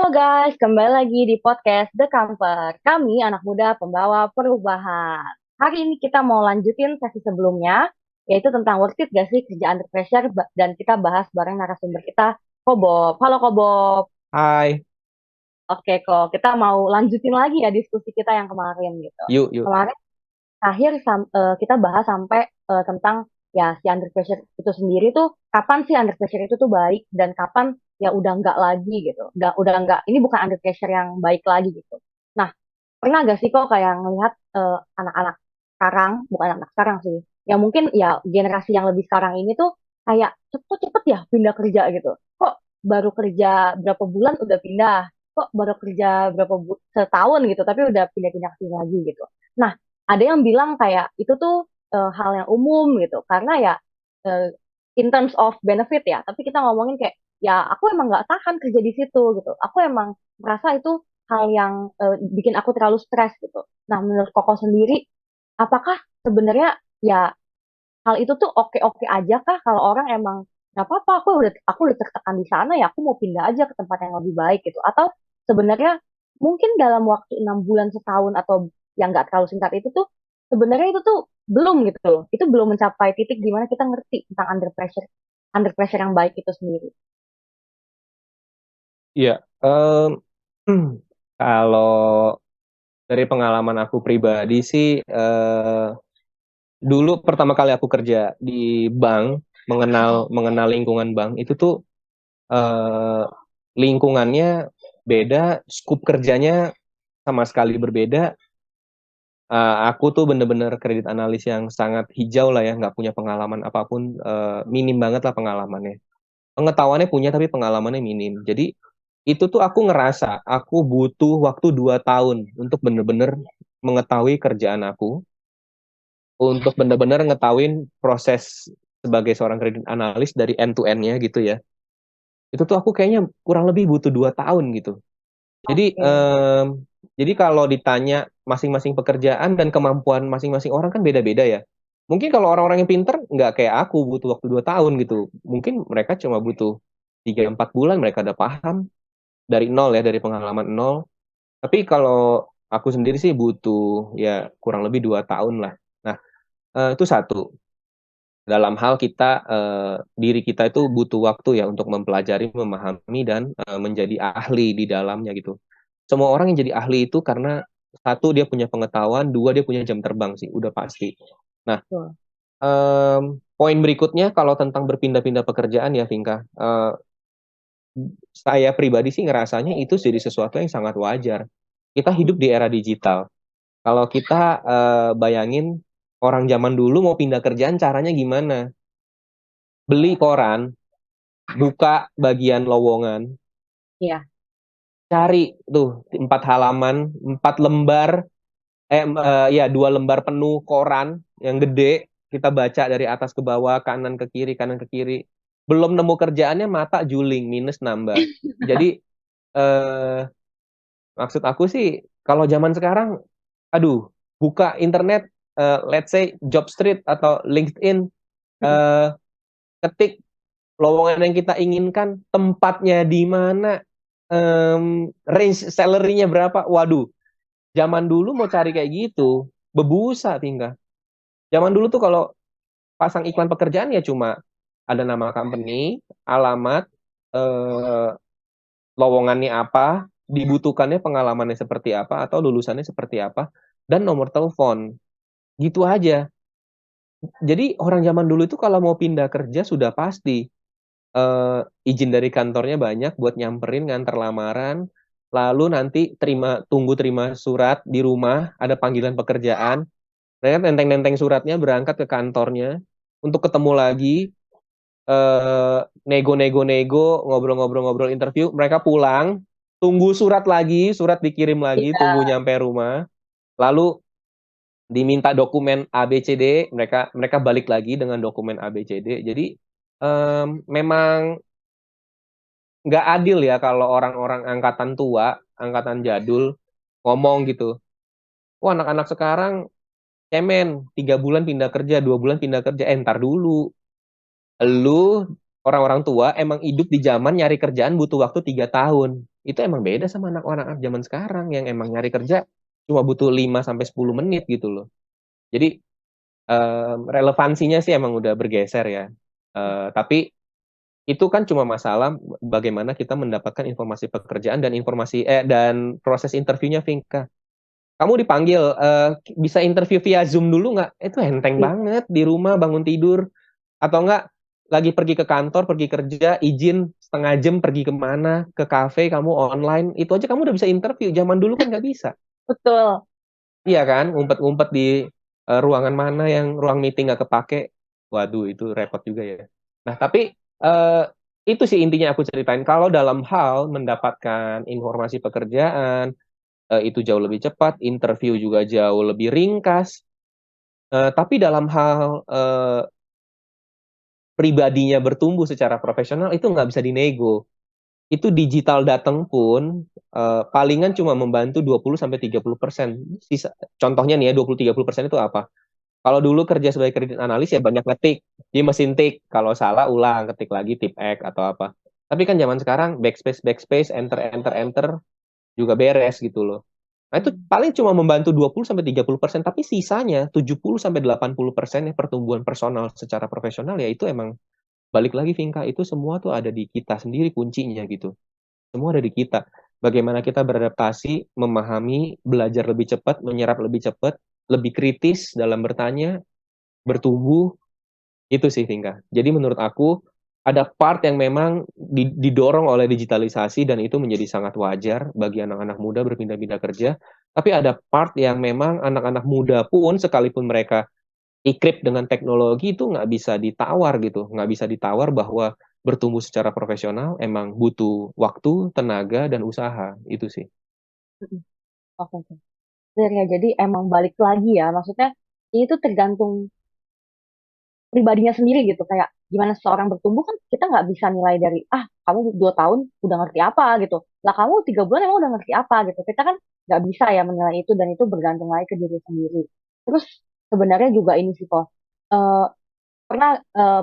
Guys, kembali lagi di podcast The Camper. Kami anak muda pembawa perubahan. Hari ini kita mau lanjutin sesi sebelumnya, yaitu tentang worth it gak sih kerja under pressure, dan kita bahas bareng narasumber kita, Kobob. Halo Kobob. Hai, Oke kok, kita mau lanjutin lagi ya diskusi kita yang kemarin gitu. yuk, yuk. Kemarin terakhir kita bahas sampai tentang ya si under pressure itu sendiri tuh kapan sih under pressure itu tuh baik dan kapan ya udah enggak lagi gitu. Udah enggak, ini bukan under pressure yang baik lagi gitu. Nah, pernah gak sih kok kayak ngelihat anak-anak sekarang, bukan anak sekarang sih, ya mungkin ya generasi yang lebih sekarang ini tuh kayak cepet-cepet ya pindah kerja gitu. Kok baru kerja berapa bulan udah pindah, kok baru kerja setahun gitu, tapi udah pindah-pindah ke sini lagi gitu. Nah, ada yang bilang kayak itu tuh hal yang umum gitu, karena ya eh, in terms of benefit ya, tapi kita ngomongin kayak ya aku emang nggak tahan kerja di situ gitu. Aku emang merasa itu hal yang bikin aku terlalu stres gitu. Nah, menurut Koko sendiri, apakah sebenarnya ya hal itu tuh oke-oke aja kah kalau orang emang nggak apa-apa, aku udah tertekan di sana ya, aku mau pindah aja ke tempat yang lebih baik gitu. Atau sebenarnya mungkin dalam waktu 6 bulan setahun atau yang nggak terlalu singkat itu tuh sebenarnya itu tuh belum gitu loh. Itu belum mencapai titik di mana kita ngerti tentang under pressure yang baik itu sendiri. Iya, kalau dari pengalaman aku pribadi sih, dulu pertama kali aku kerja di bank, mengenal mengenal lingkungan bank itu tuh eh, lingkungannya beda, skup kerjanya sama sekali berbeda. Aku tuh bener-bener kredit analis yang sangat hijau lah ya, nggak punya pengalaman apapun, minim banget lah pengalamannya. Pengetahuannya punya tapi pengalamannya minim. Jadi itu tuh aku ngerasa aku butuh waktu 2 tahun untuk bener-bener mengetahui kerjaan aku, untuk bener-bener ngetahuin proses sebagai seorang kredit analis dari end to end-nya gitu ya. Itu tuh aku kayaknya kurang lebih butuh 2 tahun gitu. Jadi Oke. jadi kalau ditanya masing-masing pekerjaan dan kemampuan masing-masing orang kan beda-beda ya. Mungkin kalau orang-orang yang pinter nggak kayak aku butuh waktu 2 tahun gitu. Mungkin mereka cuma butuh 3-4 bulan mereka udah paham dari nol ya, dari pengalaman nol. Tapi kalau aku sendiri sih butuh ya kurang lebih 2 tahun lah. Nah, itu satu. Dalam hal kita, diri kita itu butuh waktu ya untuk mempelajari, memahami, dan menjadi ahli di dalamnya gitu. Semua orang yang jadi ahli itu karena satu dia punya pengetahuan, dua dia punya jam terbang sih, udah pasti. Nah, Betul. poin berikutnya kalau tentang berpindah-pindah pekerjaan ya, Vinka, saya pribadi sih ngerasanya itu jadi sesuatu yang sangat wajar. Kita hidup di era digital. Kalau kita bayangin orang zaman dulu mau pindah kerjaan caranya gimana? Beli koran, buka bagian lowongan, Iya. cari tuh 4 halaman, 4 lembar, ya 2 lembar penuh koran yang gede, kita baca dari atas ke bawah, kanan ke kiri. Belum nemu kerjaannya mata juling, minus nambah. Jadi eh, maksud aku sih, kalau zaman sekarang, aduh, buka internet, let's say Jobstreet atau LinkedIn, Mm. eh, ketik lowongan yang kita inginkan, tempatnya di mana, range salary-nya berapa. Waduh, zaman dulu mau cari kayak gitu, bebusa tinggal. Zaman dulu tuh kalau pasang iklan pekerjaan ya cuma ada nama company, alamat, eh, lowongannya apa, dibutuhkannya pengalamannya seperti apa, atau lulusannya seperti apa, dan nomor telepon. Gitu aja. Jadi orang zaman dulu itu kalau mau pindah kerja sudah pasti eh, izin dari kantornya banyak buat nyamperin nganter lamaran, lalu nanti tunggu terima surat di rumah, ada panggilan pekerjaan, mereka nenteng-nenteng suratnya berangkat ke kantornya untuk ketemu lagi, eh, nego-nego-nego, ngobrol-ngobrol-ngobrol interview, mereka pulang, tunggu surat lagi, surat dikirim lagi, tunggu Iya. nyampe rumah, lalu diminta dokumen A B C D, mereka mereka balik lagi dengan dokumen A B C D. Jadi memang nggak adil ya kalau orang-orang angkatan tua, angkatan jadul ngomong gitu. Wah, anak-anak sekarang cemen, 3 bulan pindah kerja, 2 bulan pindah kerja. Ntar dulu. Lu orang-orang tua emang hidup di zaman nyari kerjaan butuh waktu 3 tahun. itu emang beda sama anak-anak zaman sekarang yang emang nyari kerja cuma butuh 5 sampai 10 menit gitu loh. Jadi relevansinya sih emang udah bergeser ya. Tapi itu kan cuma masalah bagaimana kita mendapatkan informasi pekerjaan dan dan proses interviewnya, Vinka. Kamu dipanggil, bisa interview via Zoom dulu nggak? Itu enteng Iya, banget di rumah bangun tidur atau enggak lagi pergi ke kantor, pergi kerja, izin setengah jam pergi kemana, ke kafe, kamu online, itu aja kamu udah bisa interview. Zaman dulu kan nggak bisa. betul. Iya kan, ngumpet-ngumpet di ruangan mana yang ruang meeting nggak kepake. Waduh, itu repot juga ya. Nah, tapi eh, itu sih intinya aku ceritain. Kalau dalam hal mendapatkan informasi pekerjaan, itu jauh lebih cepat, interview juga jauh lebih ringkas. Tapi dalam hal pribadinya bertumbuh secara profesional, itu nggak bisa dinego. Itu digital datang pun palingan cuma membantu 20-30%. Contohnya nih ya, 20-30% itu apa? Kalau dulu kerja sebagai kredit analis ya banyak ngetik di mesin tik. Kalau salah ulang, ketik lagi tip X atau apa. Tapi kan zaman sekarang backspace backspace enter enter enter juga beres gitu loh. Nah, itu Hmm. paling cuma membantu 20-30%, tapi sisanya 70-80% pertumbuhan personal secara profesional ya itu emang balik lagi Vinka, itu semua tuh ada di kita sendiri kuncinya gitu. Semua ada di kita. Bagaimana kita beradaptasi, memahami, belajar lebih cepat, menyerap lebih cepat, lebih kritis dalam bertanya, bertumbuh, itu sih Vinka. Jadi menurut aku ada part yang memang didorong oleh digitalisasi dan itu menjadi sangat wajar bagi anak-anak muda berpindah-pindah kerja. Tapi ada part yang memang anak-anak muda pun sekalipun mereka ikrip dengan teknologi itu nggak bisa ditawar gitu, nggak bisa ditawar bahwa bertumbuh secara profesional emang butuh waktu, tenaga, dan usaha, itu sih. Mm-mm. Oke, oke. Bener ya, jadi emang balik lagi ya. Maksudnya ini tuh tergantung pribadinya sendiri gitu. Kayak gimana seseorang bertumbuh kan kita nggak bisa nilai dari, ah kamu 2 tahun udah ngerti apa gitu. Lah kamu 3 bulan emang udah ngerti apa gitu. Kita kan nggak bisa ya menilai itu dan itu bergantung lagi ke diri sendiri. Terus sebenarnya juga ini sih kok. eh, pernah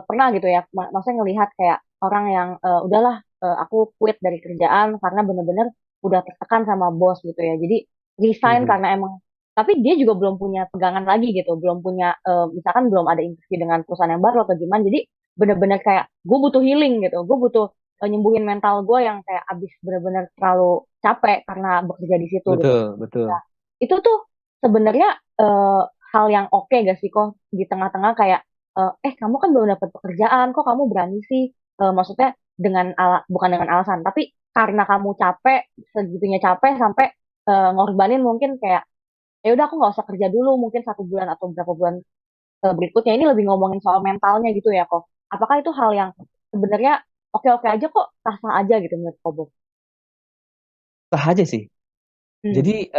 pernah gitu ya, maksudnya ngelihat kayak orang yang udahlah, aku quit dari kerjaan karena bener-bener udah tertekan sama bos gitu ya, jadi resign Mhm. karena emang, tapi dia juga belum punya pegangan lagi gitu, belum punya misalkan belum ada interview dengan perusahaan yang baru atau gimana, jadi bener-bener kayak gue butuh healing gitu, gue butuh nyembuhin mental gue yang kayak abis bener-bener terlalu capek karena bekerja di situ gitu. Betul, Nah, betul. itu tuh sebenarnya eh, hal yang oke gak sih kok di tengah-tengah kayak kamu kan belum dapat pekerjaan kok kamu berani sih. Maksudnya bukan dengan alasan tapi karena kamu capek, segitunya capek sampai ngorbanin mungkin kayak ya udah aku nggak usah kerja dulu mungkin 1 bulan atau berapa bulan berikutnya, ini lebih ngomongin soal mentalnya gitu ya kok, apakah itu hal yang sebenarnya oke-oke aja kok, sah-sah aja gitu menurut Kobo? Sah aja sih. Hmm, Jadi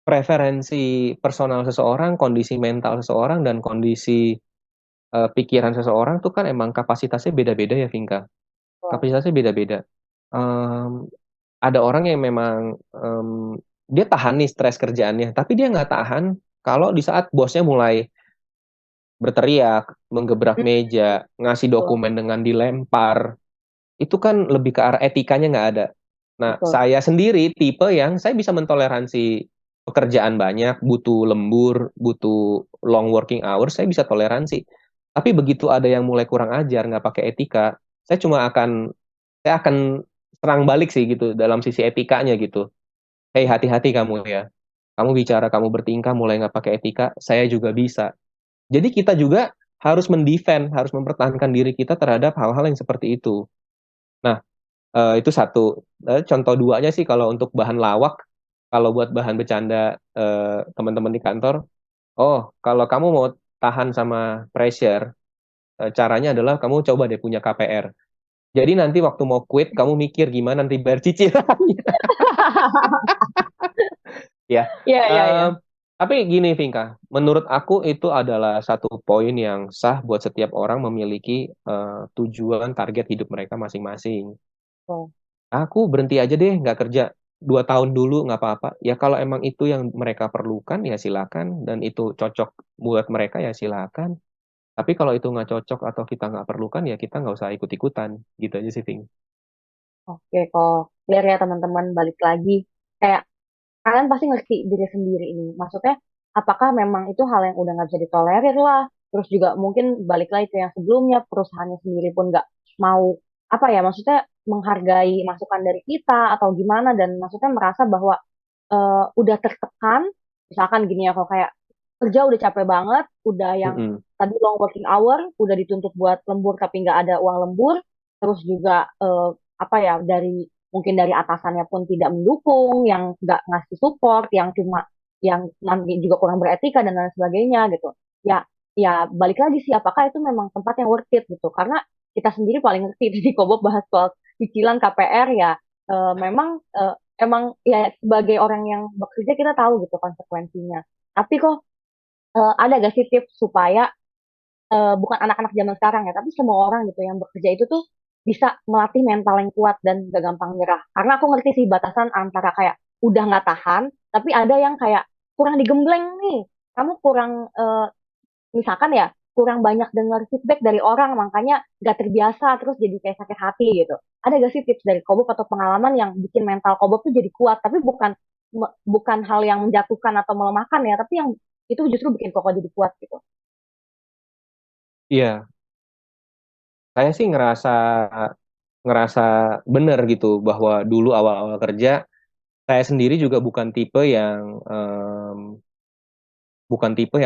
preferensi personal seseorang, kondisi mental seseorang, dan kondisi pikiran seseorang tuh kan emang kapasitasnya beda-beda ya, Vinka. betul. Kapasitasnya beda-beda. Em, ada orang yang memang dia tahan nih stres kerjaannya, tapi dia nggak tahan kalau di saat bosnya mulai berteriak, menggebrak Hmm, meja, ngasih betul, dokumen dengan dilempar, itu kan lebih ke arah etikanya nggak ada. Nah, betul. saya sendiri tipe yang saya bisa mentoleransi pekerjaan banyak, butuh lembur, butuh long working hours, saya bisa toleransi. Tapi begitu ada yang mulai kurang ajar, nggak pakai etika, saya cuma akan saya akan serang balik sih gitu dalam sisi etikanya gitu. Hei, hati-hati kamu ya. Kamu bicara, kamu bertingkah mulai nggak pakai etika, saya juga bisa. Jadi kita juga harus mendefend, harus mempertahankan diri kita terhadap hal-hal yang seperti itu. Nah, itu satu. Contoh duanya sih kalau untuk bahan lawak, kalau buat bahan bercanda teman-teman di kantor, oh, kalau kamu mau tahan sama pressure, caranya adalah kamu coba deh punya KPR. Jadi nanti waktu mau quit, kamu mikir gimana nanti bayar cicilannya. Ya, Iya, iya, iya. Em, tapi gini Vinka, menurut aku itu adalah satu poin yang sah buat setiap orang memiliki tujuan target hidup mereka masing-masing. Betul. Aku berhenti aja deh, nggak kerja 2 tahun dulu, nggak apa-apa. Ya kalau emang itu yang mereka perlukan, ya silakan. Dan itu cocok buat mereka, ya silakan. Tapi kalau itu nggak cocok atau kita nggak perlukan, ya kita nggak usah ikut-ikutan. Gitu aja sih, Ving. Oke, kok clear ya teman-teman, balik lagi. Kayak kalian pasti ngerti diri sendiri ini. Maksudnya, apakah memang itu hal yang udah nggak bisa ditolerir lah. Terus juga mungkin balik lagi ke yang sebelumnya, perusahaannya sendiri pun nggak mau, apa ya, maksudnya menghargai masukan dari kita atau gimana. Dan maksudnya merasa bahwa udah tertekan, misalkan gini ya, kalau kayak kerja udah capek banget, udah yang Mm-mm. tadi long working hour, udah dituntut buat lembur tapi nggak ada uang lembur, terus juga apa ya, dari mungkin dari atasannya pun tidak mendukung, yang nggak ngasih support, yang cuma yang nanti juga kurang beretika dan lain sebagainya gitu. Ya, ya balik lagi sih, apakah itu memang tempat yang worth it gitu? Karena kita sendiri paling ngerti di Kobob bahas soal cicilan KPR ya, memang emang ya sebagai orang yang bekerja kita tahu gitu konsekuensinya. Tapi kok ada gak sih tips supaya bukan anak-anak zaman sekarang ya, tapi semua orang gitu yang bekerja itu tuh bisa melatih mental yang kuat dan gak gampang nyerah. Karena aku ngerti sih batasan antara kayak udah nggak tahan, tapi ada yang kayak kurang digembleng nih. Kamu kurang misalkan ya kurang banyak dengar feedback dari orang, makanya gak terbiasa terus jadi kayak sakit hati gitu. Ada gak sih tips dari Kobob atau pengalaman yang bikin mental Kobob tuh jadi kuat, tapi bukan hal yang menjatuhkan atau melemahkan ya, tapi yang itu justru bikin Koko jadi kuat gitu. Iya, saya sih ngerasa ngerasa bener gitu bahwa dulu awal-awal kerja saya sendiri juga bukan tipe yang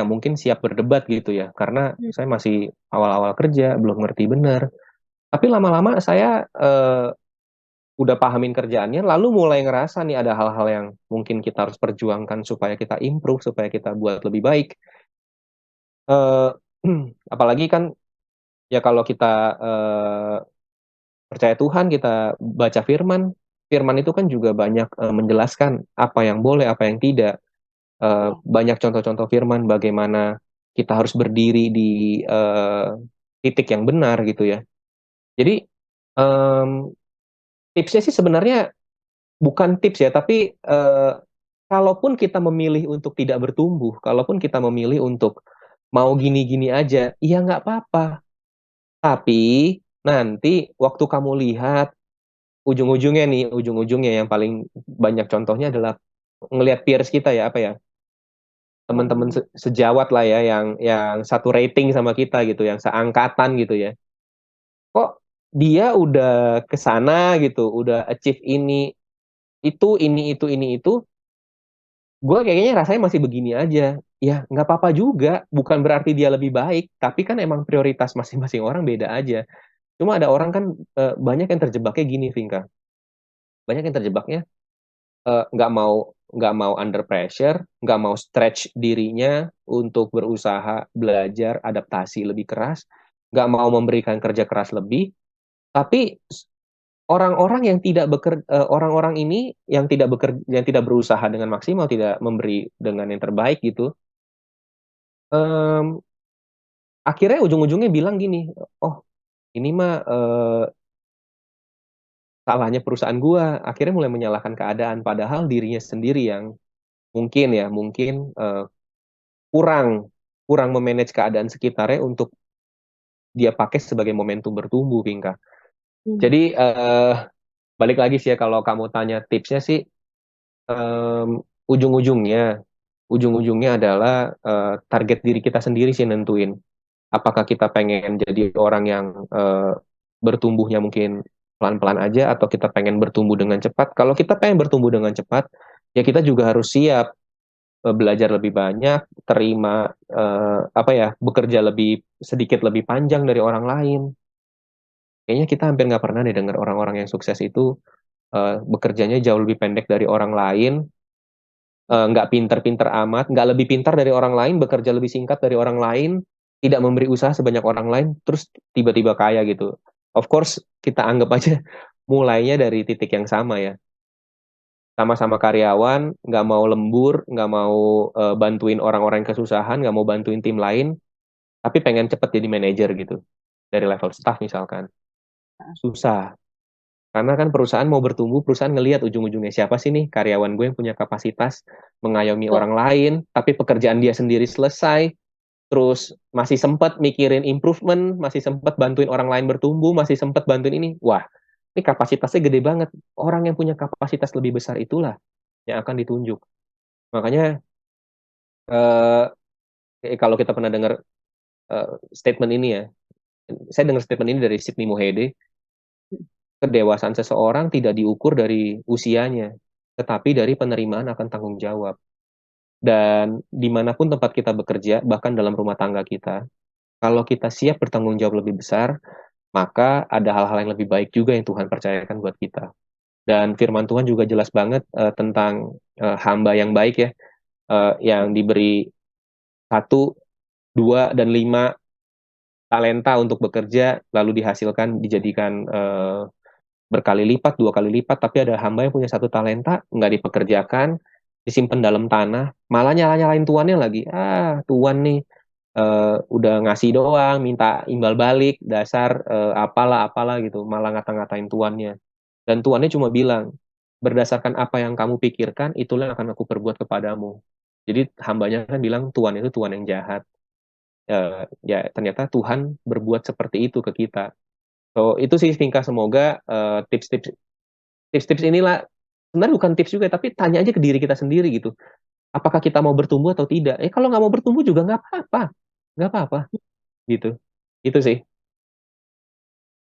mungkin siap berdebat gitu ya, karena Hmm. saya masih awal-awal kerja, belum ngerti bener. Tapi lama-lama saya udah pahamin kerjaannya, lalu mulai ngerasa nih ada hal-hal yang mungkin kita harus perjuangkan supaya kita improve, supaya kita buat lebih baik. Eh, apalagi kan ya kalau kita eh, percaya Tuhan, kita baca firman, firman itu kan juga banyak menjelaskan apa yang boleh, apa yang tidak. Ya. Banyak contoh-contoh firman bagaimana kita harus berdiri di eh, titik yang benar gitu ya. Jadi em, tipsnya sih sebenarnya bukan tips ya, tapi kalaupun kita memilih untuk tidak bertumbuh, kalaupun kita memilih untuk mau gini-gini aja, ya nggak apa-apa. Tapi nanti waktu kamu lihat ujung-ujungnya nih, ujung-ujungnya yang paling banyak contohnya adalah ngelihat peers kita ya, apa ya, teman-teman Hmm. sejawat lah ya, yang satu rating sama kita gitu, yang seangkatan gitu ya. Kok dia udah ke sana gitu, udah achieve ini itu, gue kayaknya rasanya masih begini aja. Ya nggak apa-apa juga, bukan berarti dia lebih baik, tapi kan emang prioritas masing-masing orang beda aja. Cuma ada orang kan banyak yang terjebaknya gini, Vinka. Banyak yang terjebaknya nggak mau under pressure, nggak mau stretch dirinya untuk berusaha belajar adaptasi lebih keras, nggak mau memberikan kerja keras lebih, tapi orang-orang yang tidak bekerja, orang-orang ini yang tidak bekerja, yang tidak berusaha dengan maksimal, tidak memberi dengan yang terbaik gitu, em, akhirnya ujung-ujungnya bilang gini, oh ini mah salahnya perusahaan gua, akhirnya mulai menyalahkan keadaan, padahal dirinya sendiri yang mungkin kurang kurang memanage keadaan sekitarnya untuk dia pakai sebagai momentum bertumbuh, Bingka. Hmm. Jadi balik lagi sih ya, kalau kamu tanya tipsnya sih, em, ujung-ujungnya ujung-ujungnya adalah target diri kita sendiri sih nentuin. Apakah kita pengen jadi orang yang bertumbuhnya mungkin pelan-pelan aja, atau kita pengen bertumbuh dengan cepat. Kalau kita pengen bertumbuh dengan cepat, ya kita juga harus siap belajar lebih banyak, terima apa ya, bekerja sedikit lebih panjang dari orang lain. Kayaknya kita hampir nggak pernah nih dengar orang-orang yang sukses itu bekerjanya jauh lebih pendek dari orang lain, nggak pinter-pinter amat, nggak lebih pintar dari orang lain, bekerja lebih singkat dari orang lain, tidak memberi usaha sebanyak orang lain, terus tiba-tiba kaya gitu. Of course, kita anggap aja mulainya dari titik yang sama ya. Sama-sama karyawan, nggak mau lembur, nggak mau bantuin orang-orang yang kesusahan, nggak mau bantuin tim lain, tapi pengen cepet jadi manajer gitu. Dari level staff misalkan. Susah. Karena kan perusahaan mau bertumbuh, perusahaan ngelihat ujung-ujungnya siapa sih nih karyawan gue yang punya kapasitas mengayomi Betul. orang lain, tapi pekerjaan dia sendiri selesai, terus masih sempat mikirin improvement, masih sempat bantuin orang lain bertumbuh, masih sempat bantuin ini. Wah, Ini kapasitasnya gede banget. Orang yang punya kapasitas lebih besar itulah yang akan ditunjuk. Makanya eh, kalau kita pernah dengar statement ini ya, saya dengar statement ini dari Sidney Mohede, kedewasaan seseorang tidak diukur dari usianya, tetapi dari penerimaan akan tanggung jawab. Dan dimanapun tempat kita bekerja, bahkan dalam rumah tangga kita, kalau kita siap bertanggung jawab lebih besar, maka ada hal-hal yang lebih baik juga yang Tuhan percayakan buat kita. Dan firman Tuhan juga jelas banget tentang hamba yang baik ya, yang diberi satu, dua, dan lima talenta untuk bekerja, lalu dihasilkan, dijadikan berkali lipat, dua kali lipat, tapi ada hamba yang punya satu talenta, nggak dipekerjakan, disimpan dalam tanah, malah nyala-nyalain tuannya lagi. Ah, tuan nih udah ngasih doang, minta imbal balik, dasar apalah-apalah gitu, malah ngata-ngatain tuannya. Dan tuannya cuma bilang, berdasarkan apa yang kamu pikirkan, itulah yang akan aku perbuat kepadamu. Jadi hambanya kan bilang Tuhan itu Tuhan yang jahat. Ya ternyata Tuhan berbuat seperti itu ke kita. So itu sih singkat, semoga tips-tips inilah sebenarnya bukan tips juga, tapi tanya aja ke diri kita sendiri gitu. Apakah kita mau bertumbuh atau tidak? Kalau nggak mau bertumbuh juga nggak apa-apa gitu. Itu sih.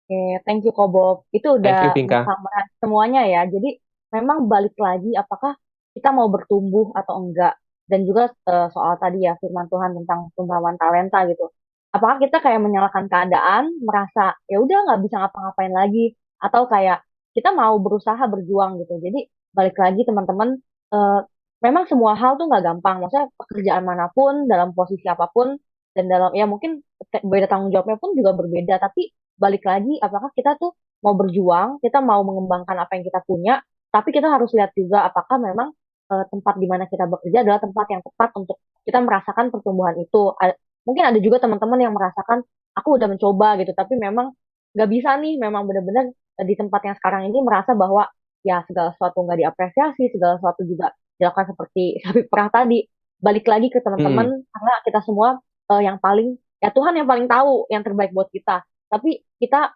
Oke, thank you Kak Bob. Itu udah Thank you, Vinka. nge-summarize semuanya ya. Jadi memang balik lagi apakah kita mau bertumbuh atau enggak. Dan juga soal tadi ya firman Tuhan tentang perumpamaan talenta gitu. Apakah kita kayak menyalahkan keadaan, merasa ya udah nggak bisa ngapa-ngapain lagi, atau kayak kita mau berusaha berjuang gitu. Jadi balik lagi teman-teman, eh, memang semua hal tuh nggak gampang. Maksudnya pekerjaan manapun, dalam posisi apapun, dan dalam ya mungkin beda tanggung jawabnya pun juga berbeda. Tapi balik lagi apakah kita tuh mau berjuang, kita mau mengembangkan apa yang kita punya, tapi kita harus lihat juga apakah memang tempat di mana kita bekerja adalah tempat yang tepat untuk kita merasakan pertumbuhan itu. Mungkin ada juga teman-teman yang merasakan aku udah mencoba gitu, tapi memang nggak bisa nih, memang benar-benar di tempat yang sekarang ini merasa bahwa ya segala sesuatu nggak diapresiasi, segala sesuatu juga dilakukan seperti sapi perah tadi. Balik lagi ke teman-teman Hmm, karena kita semua yang paling ya Tuhan yang paling tahu yang terbaik buat kita. Tapi kita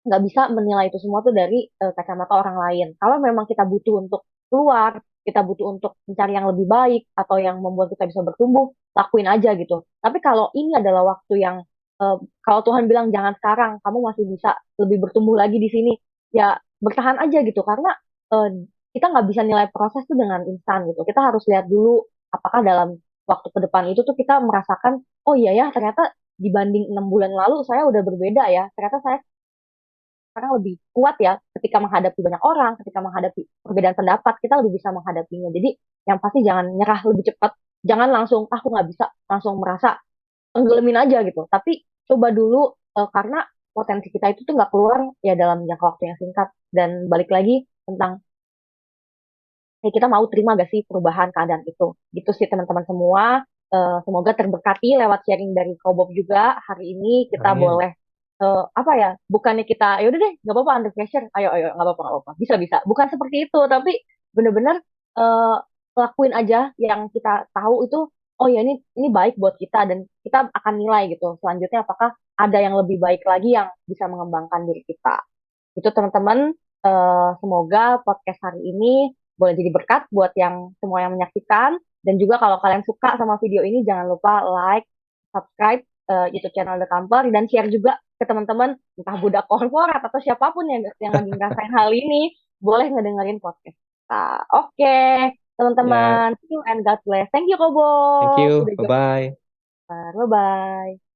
nggak bisa menilai itu semua tuh dari kacamata orang lain. Kalau memang kita butuh untuk keluar, kita butuh untuk mencari yang lebih baik atau yang membuat kita bisa bertumbuh, lakuin aja gitu. Tapi kalau ini adalah waktu yang eh, kalau Tuhan bilang jangan sekarang, kamu masih bisa lebih bertumbuh lagi di sini, ya bertahan aja gitu. Karena eh, kita nggak bisa nilai proses tuh dengan instan gitu. Kita harus lihat dulu apakah dalam waktu ke depan itu tuh kita merasakan, oh iya ya ternyata dibanding 6 bulan lalu saya udah berbeda ya. Ternyata saya sekarang lebih kuat ya ketika menghadapi banyak orang, ketika menghadapi perbedaan pendapat, kita lebih bisa menghadapinya. Jadi yang pasti jangan nyerah lebih cepat, jangan langsung aku nggak bisa langsung merasa tenggelamin aja gitu. Tapi coba dulu karena potensi kita itu tuh nggak keluar ya dalam jangka waktu yang singkat. Dan balik lagi tentang kita mau terima gak sih perubahan keadaan itu. Gitu sih teman-teman semua. Semoga terberkati lewat sharing dari Kobob juga. Hari ini kita amin. boleh apa ya? Bukannya kita ya udah deh, nggak apa-apa under pressure. Ayo ayo nggak apa-apa. Bisa bisa. Bukan seperti itu, tapi bener-bener eh, lakuin aja yang kita tahu itu. Oh ya ini baik buat kita dan kita akan nilai gitu. Selanjutnya apakah ada yang lebih baik lagi yang bisa mengembangkan diri kita. Itu teman-teman, semoga podcast hari ini boleh jadi berkat buat yang semua yang menyaksikan. Dan juga kalau kalian suka sama video ini, jangan lupa like, subscribe YouTube channel The Camper, dan share juga ke teman-teman, entah budak korporat atau siapapun yang lagi ngerasain hal ini, boleh ngedengerin podcast kita. Oke, Ya, teman-teman. See you and God bless. Thank you, thank Kobo. you. Udah jawab. Bye-bye. Bye-bye.